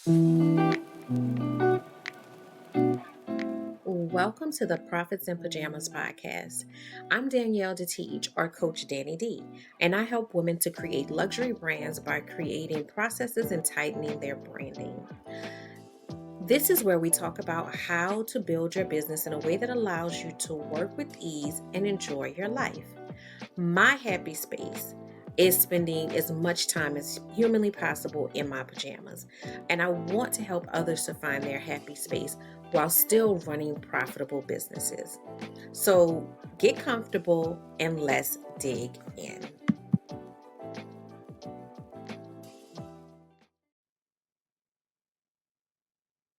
Welcome to the Profits in Pajamas podcast. I'm Danielle D, or Coach Danny D, and I help women to create luxury brands by creating processes and tightening their branding. This is where we talk about how to build your business in a way that allows you to work with ease and enjoy your life. My happy space is spending as much time as humanly possible in my pajamas. And I want to help others to find their happy space while still running profitable businesses. So get comfortable and let's dig in.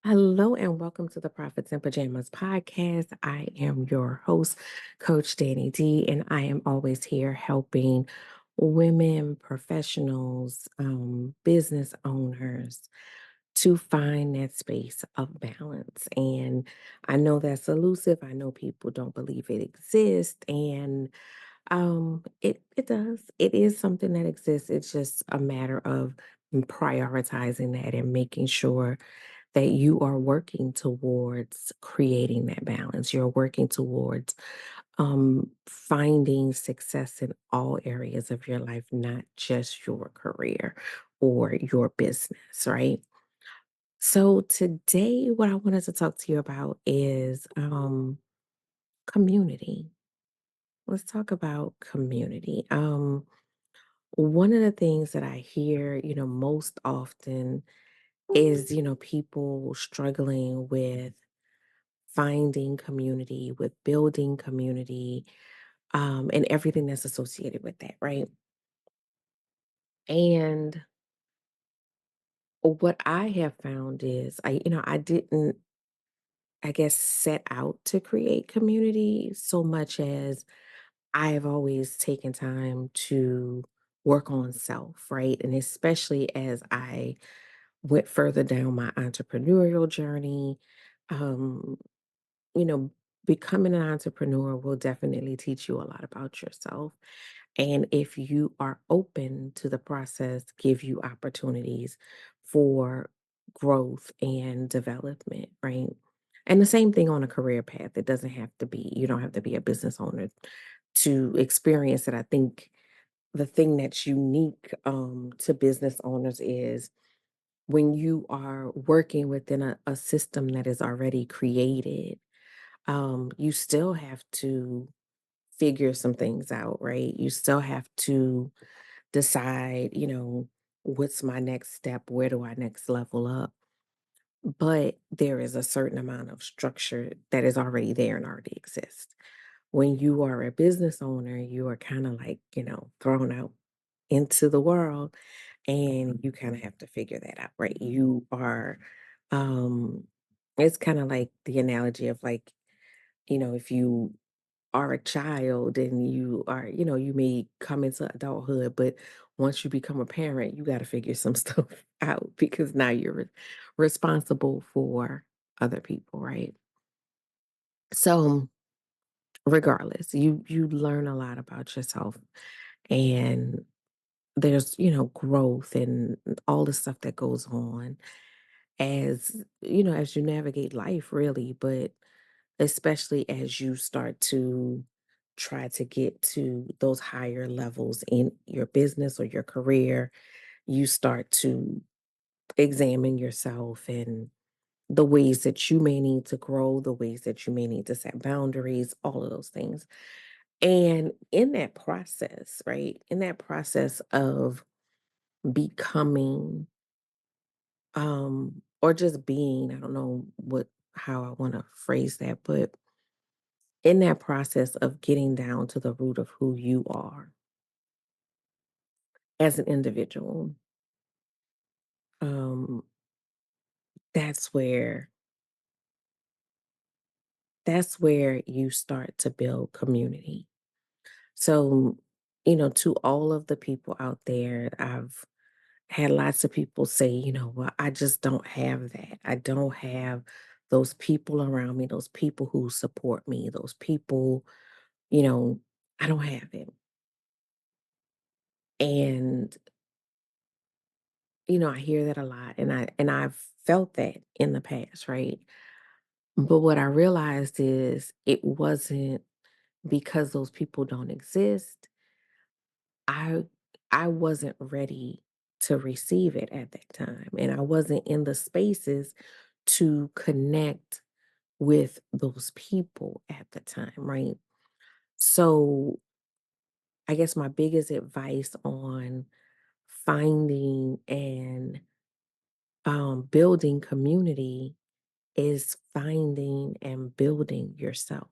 Hello and welcome to the Profits in Pajamas podcast. I am your host, Coach Danny D, and I am always here helping women, professionals, business owners to find that space of balance. And I know that's elusive. I know people don't believe it exists, and it does. It is something that exists. It's just a matter of prioritizing that and making sure that you are working towards creating that balance. You're working towards finding success in all areas of your life, not just your career or your business, right? So, today, what I wanted to talk to you about is community. Let's talk about community. One of the things that I hear, most often is, people struggling with finding community, with building community, and everything that's associated with that, right? And what I have found is I didn't, I guess, set out to create community so much as I've always taken time to work on self, right? And especially as I went further down my entrepreneurial journey, um, you know, becoming an entrepreneur will definitely teach you a lot about yourself. And if you are open to the process, give you opportunities for growth and development, right? And the same thing on a career path. It doesn't have to be, you don't have to be a business owner to experience it. I think the thing that's unique to business owners is when you are working within a system that is already created, you still have to figure some things out, right? You still have to decide, what's my next step? Where do I next level up? But there is a certain amount of structure that is already there and already exists. When you are a business owner, you are kind of like, thrown out into the world and you kind of have to figure that out, right? You are, um, it's kind of like the analogy of like, if you are a child and you are, you may come into adulthood, but once you become a parent, you got to figure some stuff out because now you're responsible for other people, right? So, regardless, you learn a lot about yourself and there's, growth and all the stuff that goes on as you navigate life really, but especially as you start to try to get to those higher levels in your business or your career, you start to examine yourself and the ways that you may need to grow, the ways that you may need to set boundaries, all of those things. And in that process, right? In that process of becoming or just being, I don't know how I want to phrase that, but in that process of getting down to the root of who you are as an individual, um, that's where that's where you start to build community. So, to all of the people out there, I've had lots of people say, well, I just don't have that. I don't have those people around me, those people who support me, those people, you know, I don't have it. And I hear that a lot, and I've felt that in the past, right? But what I realized is it wasn't because those people don't exist. I I wasn't ready to receive it at that time, and I wasn't in the spaces to connect with those people at the time, right? So, I guess my biggest advice on finding and building community is finding and building yourself.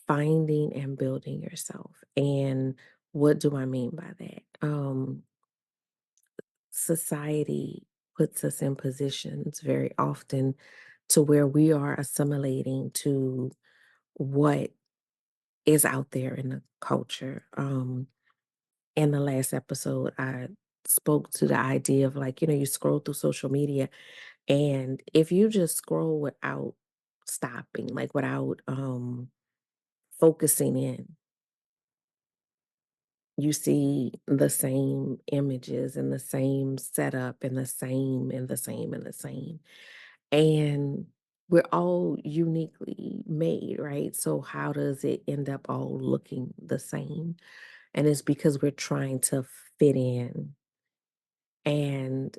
Finding and building yourself. And what do I mean by that? Society puts us in positions very often to where we are assimilating to what is out there in the culture. In the last episode, I spoke to the idea of like, you scroll through social media, and if you just scroll without stopping, like without focusing in, you see the same images and the same setup and the same and the same and the same. And we're all uniquely made, right? So how does it end up all looking the same? And it's because we're trying to fit in. And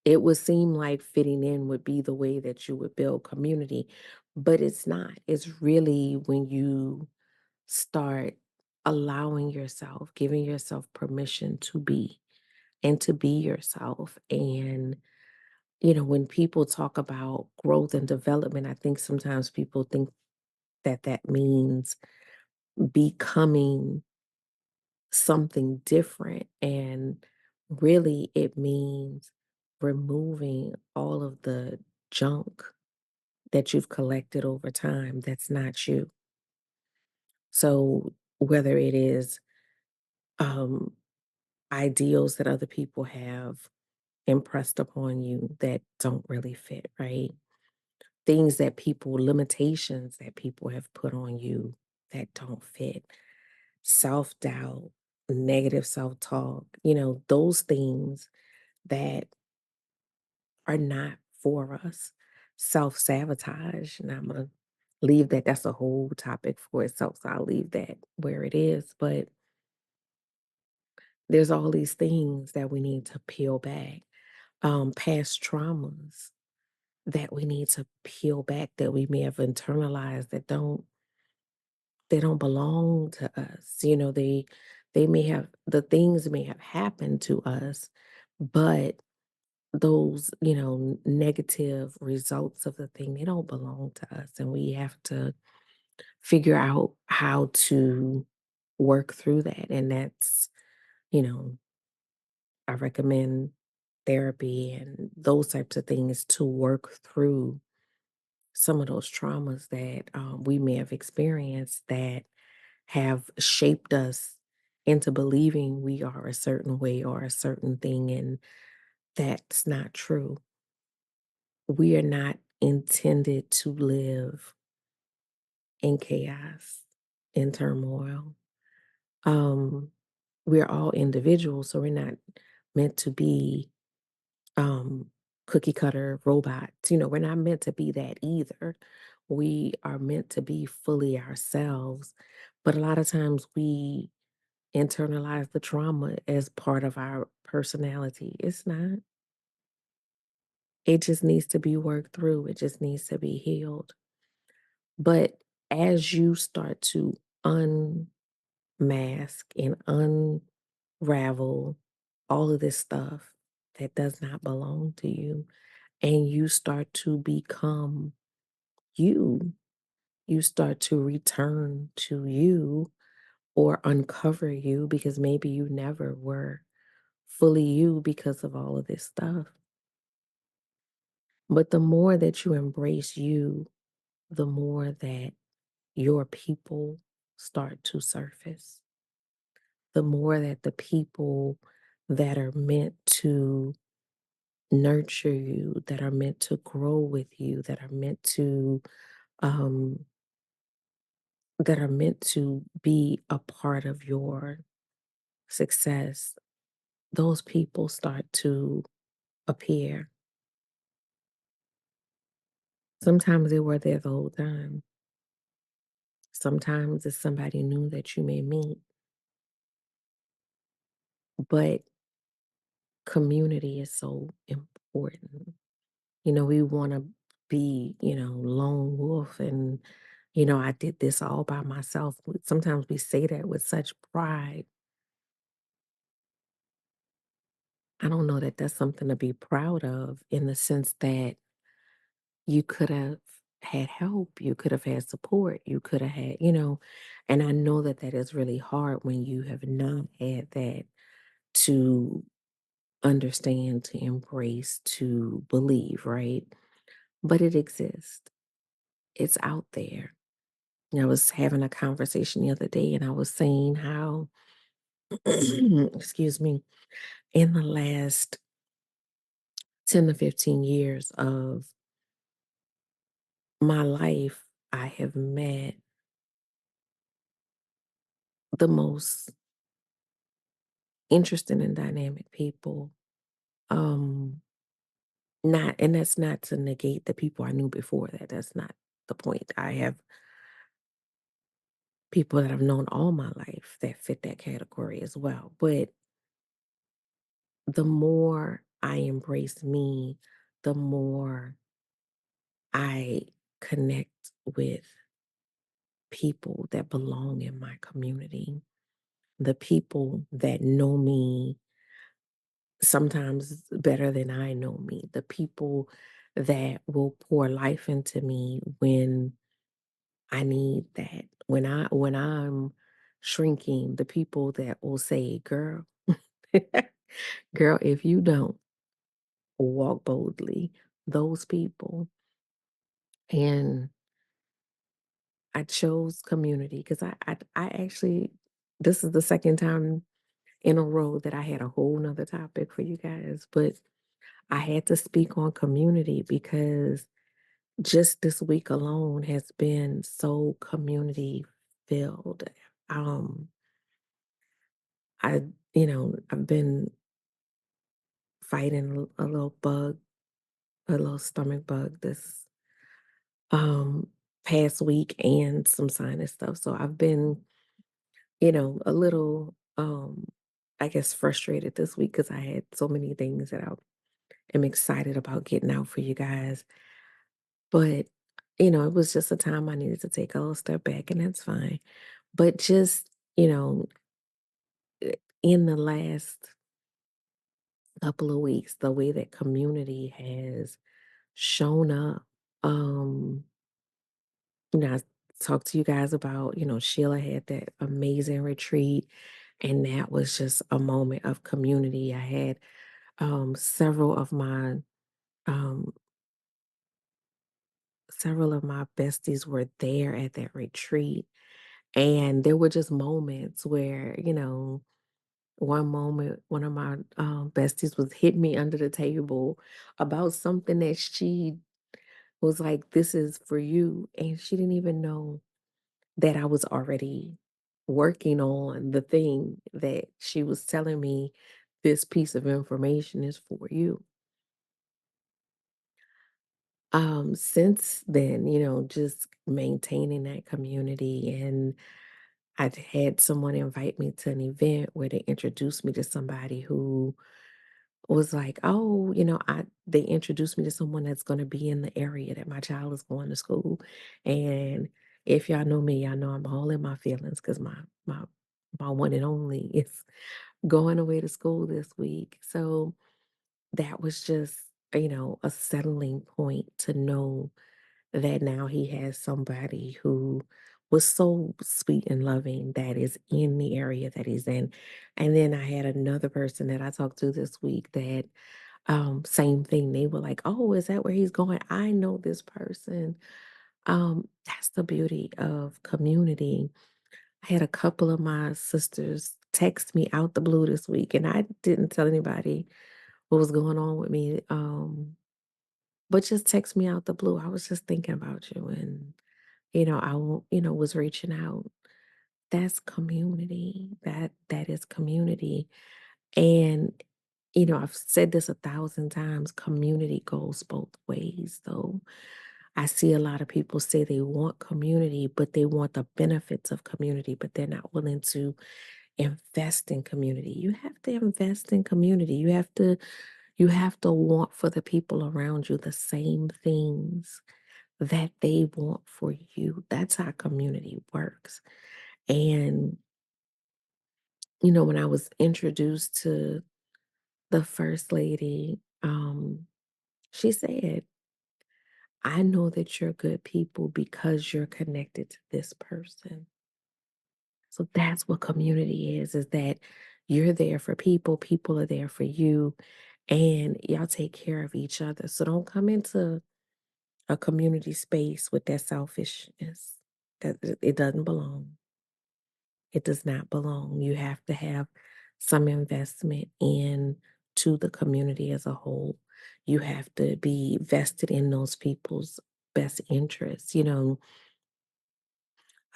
it would seem like fitting in would be the way that you would build community, but it's not. It's really when you start allowing yourself, giving yourself permission to be and to be yourself. And, when people talk about growth and development, I think sometimes people think that that means becoming something different. And really, it means removing all of the junk that you've collected over time that's not you. So, whether it is um, ideals that other people have impressed upon you that don't really fit, right? Things that limitations that people have put on you that don't fit, self doubt, negative self talk, those things that are not for us, self sabotage. And I'm going to leave that, that's a whole topic for itself. So I'll leave that where it is. But there's all these things that we need to peel back, past traumas that we need to peel back that we may have internalized that they don't belong to us. They may have the things may have happened to us, but those, negative results of the thing, they don't belong to us. And we have to figure out how to work through that. And that's, you know, I recommend therapy and those types of things to work through some of those traumas that we may have experienced that have shaped us into believing we are a certain way or a certain thing. And that's not true. We are not intended to live in chaos, in turmoil. Um, we're all individuals, so we're not meant to be um, cookie cutter robots. We're not meant to be that either. We are meant to be fully ourselves. But a lot of times we internalize the trauma as part of our personality. It's not. It just needs to be worked through. It just needs to be healed. But as you start to unmask and unravel all of this stuff that does not belong to you, and you start to become you, you start to return to you or uncover you because maybe you never were fully you because of all of this stuff. But the more that you embrace you, the more that your people start to surface, the more that the people that are meant to nurture you, that are meant to grow with you, um, that are meant to be a part of your success, those people start to appear. Sometimes they were there the whole time. Sometimes it's somebody new that you may meet, but community is so important. We want to be, lone wolf and, I did this all by myself. Sometimes we say that with such pride. I don't know that that's something to be proud of in the sense that you could have had help, you could have had support, you could have had, and I know that that is really hard when you have not had that to understand, to embrace, to believe, right? But it exists. It's out there. I was having a conversation the other day and I was saying how, excuse me, in the last 10 to 15 years of my life, I have met the most interesting and dynamic people. Um, not, and that's not to negate the people I knew before that. That's not the point. I have people that I've known all my life that fit that category as well. But the more I embrace me, the more I connect with people that belong in my community, the people that know me sometimes better than I know me, the people that will pour life into me when I need that. When I'm shrinking, the people that will say, "Girl, girl, if you don't walk boldly," those people. And I chose community because I actually this is the second time in a row that I had a whole nother topic for you guys, but I had to speak on community because just this week alone has been so community filled. Um, I've been fighting a little bug, a little stomach bug this um past week and some sinus stuff. So I've been, a little I guess frustrated this week because I had so many things that I am excited about getting out for you guys. But, it was just a time I needed to take a little step back, and that's fine. But just, in the last couple of weeks, the way that community has shown up, um, I talked to you guys about, Sheila had that amazing retreat, and that was just a moment of community. I had several of my um, several of my besties were there at that retreat. And there were just moments where, one moment, one of my besties was hitting me under the table about something that she was like, "This is for you." And she didn't even know that I was already working on the thing that she was telling me, "This piece of information is for you." Since then, just maintaining that community, and I'd had someone invite me to an event where they introduced me to somebody who was like, "Oh, they introduced me to someone that's going to be in the area that my child is going to school." And if y'all know me, y'all know I'm all in my feelings because my one and only is going away to school this week. So that was just, a settling point to know that now he has somebody who was so sweet and loving that is in the area that he's in. And then I had another person that I talked to this week that same thing. They were like, "Oh, is that where he's going? I know this person." That's the beauty of community. I had a couple of my sisters text me out the blue this week, and I didn't tell anybody what was going on with me. But just text me out the blue. I was just thinking about you, and was reaching out. That's community. That is community. And, I've said this 1,000 times, community goes both ways, though. I see a lot of people say they want community, but they want the benefits of community, but they're not willing to invest in community. You have to invest in community. You have to want for the people around you the same things that they want for you. That's how community works. And, when I was introduced to the first lady, she said, I know that you're good people because you're connected to this person. So that's what community is that you're there for people, people are there for you, and y'all take care of each other. So don't come into a community space with that selfishness. That it doesn't belong. It does not belong. You have to have some investment in to the community as a whole. You have to be vested in those people's best interests. I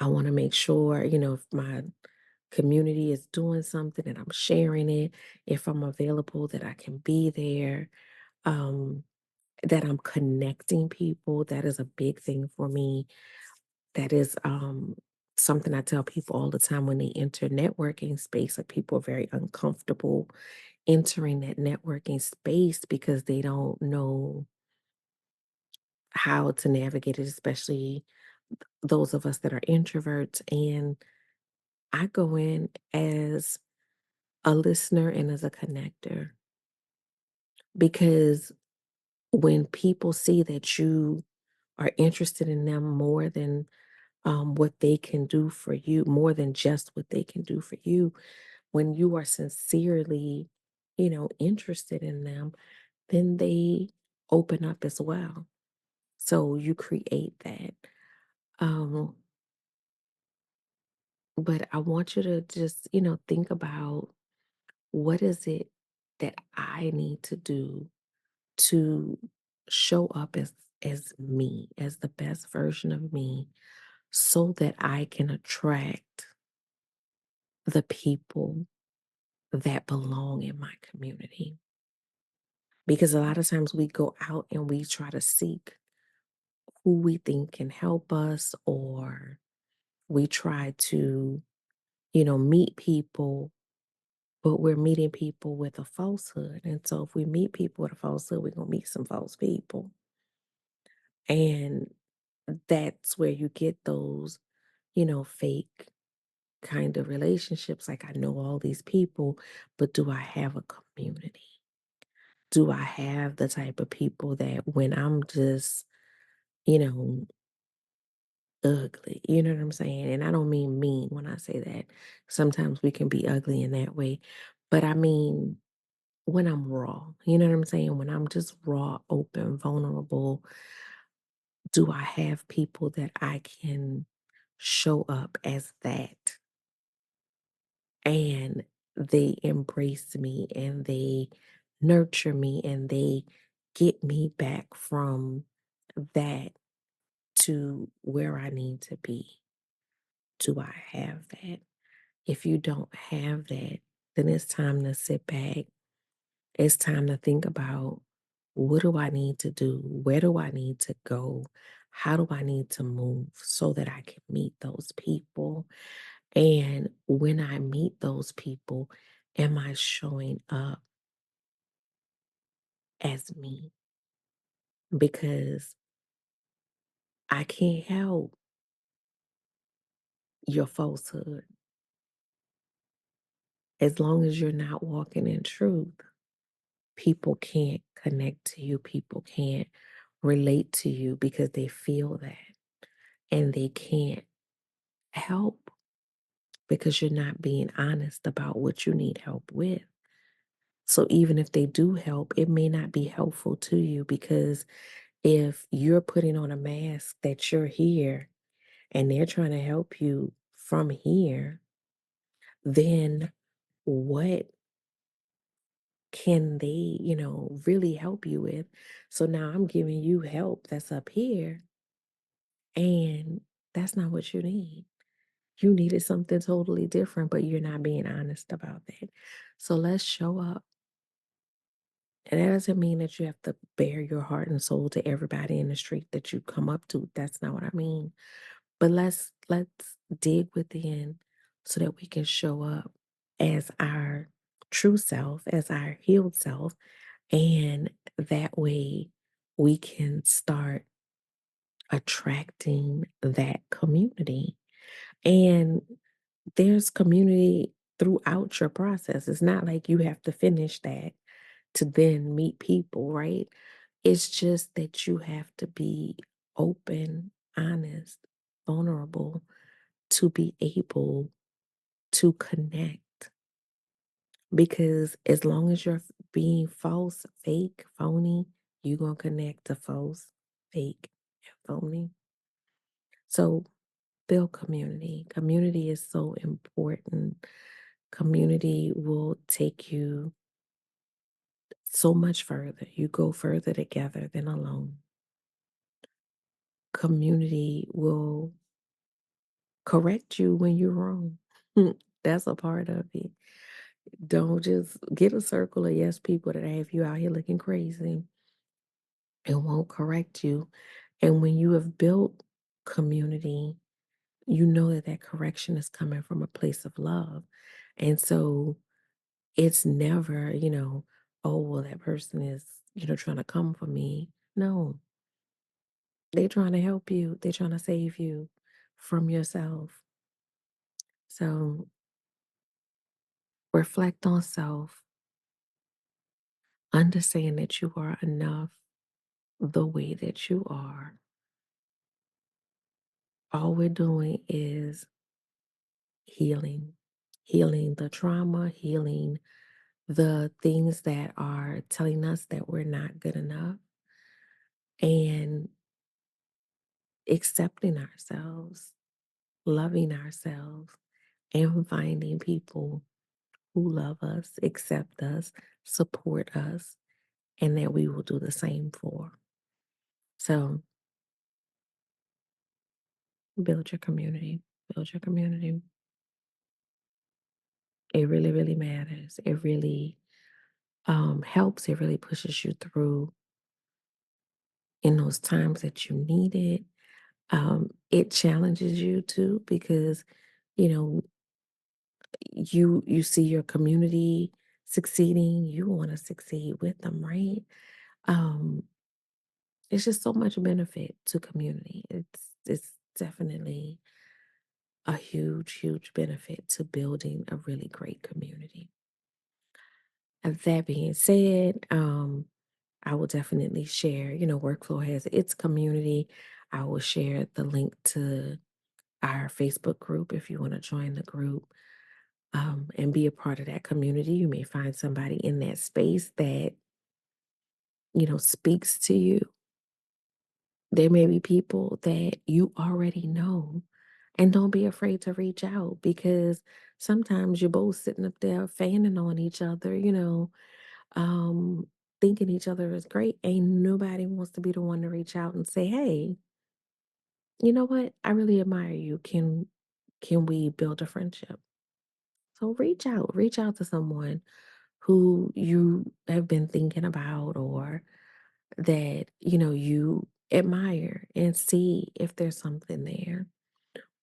want to make sure, if my community is doing something and I'm sharing it, if I'm available, that I can be there, um, that I'm connecting people. That is a big thing for me. That is something I tell people all the time when they enter networking space. Like people are very uncomfortable entering that networking space because they don't know how to navigate it, especially those of us that are introverts. And I go in as a listener and as a connector because when people see that you are interested in them more than what they can do for you, more than just what they can do for you, when you are sincerely, interested in them, then they open up as well. So you create that. Um, but I want you to just, think about what is it that I need to do to show up as me, as the best version of me, so that I can attract the people that belong in my community. Because a lot of times we go out and we try to seek who we think can help us, or we try to, meet people, but we're meeting people with a falsehood. And so if we meet people with a falsehood, we're going to meet some false people. And that's where you get those, fake kind of relationships. Like, I know all these people, but do I have a community? Do I have the type of people that when I'm just, you know, ugly, you know what I'm saying? And I don't mean mean when I say that. Sometimes we can be ugly in that way. But I mean, when I'm raw, you know what I'm saying? When I'm just raw, open, vulnerable, do I have people that I can show up as that? And they embrace me and they nurture me and they get me back from that to where I need to be. Do I have that? If you don't have that, then it's time to sit back. It's time to think about, what do I need to do? Where do I need to go? How do I need to move so that I can meet those people? And when I meet those people, am I showing up as me? Because I can't help your falsehood. As long as you're not walking in truth, people can't connect to you. People can't relate to you because they feel that. And they can't help because you're not being honest about what you need help with. So even if they do help, it may not be helpful to you because if you're putting on a mask that you're here and they're trying to help you from here, then what can they, really help you with? So now I'm giving you help that's up here, and that's not what you need. You needed something totally different, but you're not being honest about that. So let's show up. And that doesn't mean that you have to bare your heart and soul to everybody in the street that you come up to. That's not what I mean. But let's dig within so that we can show up as our true self, as our healed self, and that way we can start attracting that community. And there's community throughout your process. It's not like you have to finish that to then meet people, right? It's just that you have to be open, honest, vulnerable to be able to connect. Because as long as you're being false, fake, phony, you're going to connect to false, fake, and phony. So build community. Community is so important. Community will take you so much further. You go further together than alone. Community will correct you when you're wrong. That's a part of it. Don't just get a circle of yes people that have you out here looking crazy and won't correct you. And when you have built community, you know that that correction is coming from a place of love. And so it's never, oh, well, that person is, trying to come for me. No, they're trying to help you, they're trying to save you from yourself. So reflect on self, understand that you are enough the way that you are. All we're doing is healing, healing the trauma, healing the things that are telling us that we're not good enough, and accepting ourselves, loving ourselves, and finding people who love us, accept us, support us, and that we will do the same for. So build your community. Build your community. It really, really matters. It really helps. It really pushes you through in those times that you need it. It challenges you too because you know you see your community succeeding. You want to succeed with them, right? Um, it's just so much benefit to community. It's definitely a huge, huge benefit to building a really great community. And that being said, I will definitely share, Workflow has its community. I will share the link to our Facebook group if you want to join the group and be a part of that community. You may find somebody in that space that, speaks to you. There may be people that you already know. And don't be afraid to reach out because sometimes you're both sitting up there fanning on each other, um, thinking each other is great. Ain't nobody wants to be the one to reach out and say, "Hey, you know what? I really admire you. Can we build a friendship?" So reach out to someone who you have been thinking about or that, you admire and see if there's something there.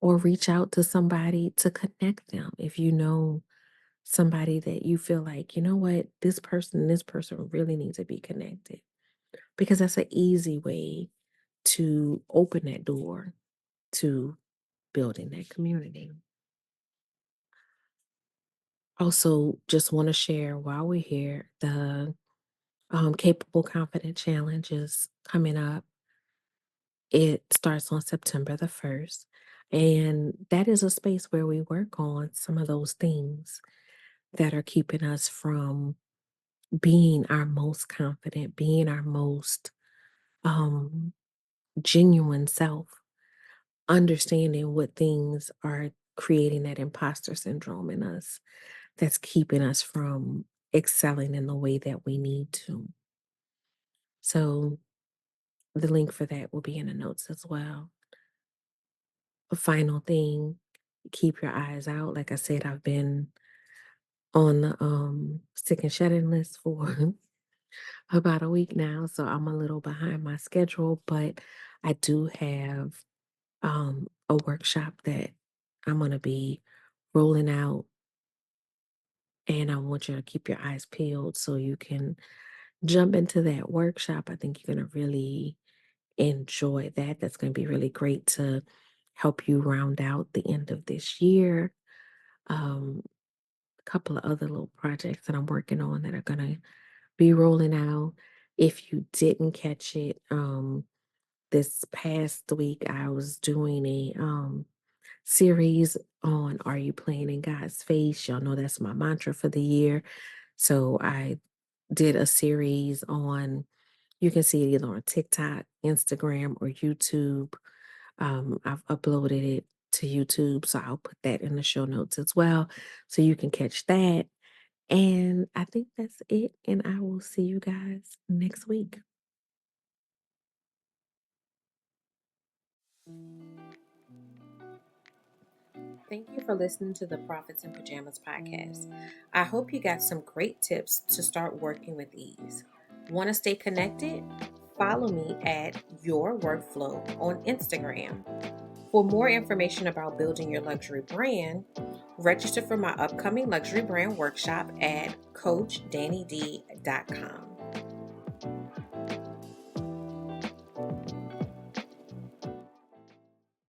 Or reach out to somebody to connect them. If you know somebody that you feel like, you know what, this person really needs to be connected. Because that's an easy way to open that door to building that community. Also, just want to share while we're here, the Capable Confident Challenge is coming up. It starts on September the 1st. And that is a space where we work on some of those things that are keeping us from being our most confident, being our most um, genuine self, understanding what things are creating that imposter syndrome in us that's keeping us from excelling in the way that we need to. So the link for that will be in the notes as well. A final thing, keep your eyes out. Like I said, I've been on the sick and shut-in list for about a week now, so I'm a little behind my schedule, but I do have a workshop that I'm gonna be rolling out, and I want you to keep your eyes peeled so you can jump into that workshop. I think you're gonna really enjoy that. That's gonna be really great to help you round out the end of this year. A couple of other little projects that I'm working on that are gonna be rolling out. If you didn't catch it, this past week I was doing a series on Are You Playing in God's Face? Y'all know that's my mantra for the year. So I did a series on, you can see it either on TikTok, Instagram, or YouTube. I've uploaded it to YouTube, so I'll put that in the show notes as well. So you can catch that. And I think that's it. And I will see you guys next week. Thank you for listening to the Prophets in Pajamas podcast. I hope you got some great tips to start working with ease. Want to stay connected? Follow me at Your Workflow on Instagram. For more information about building your luxury brand, register for my upcoming luxury brand workshop at CoachDanniD.com.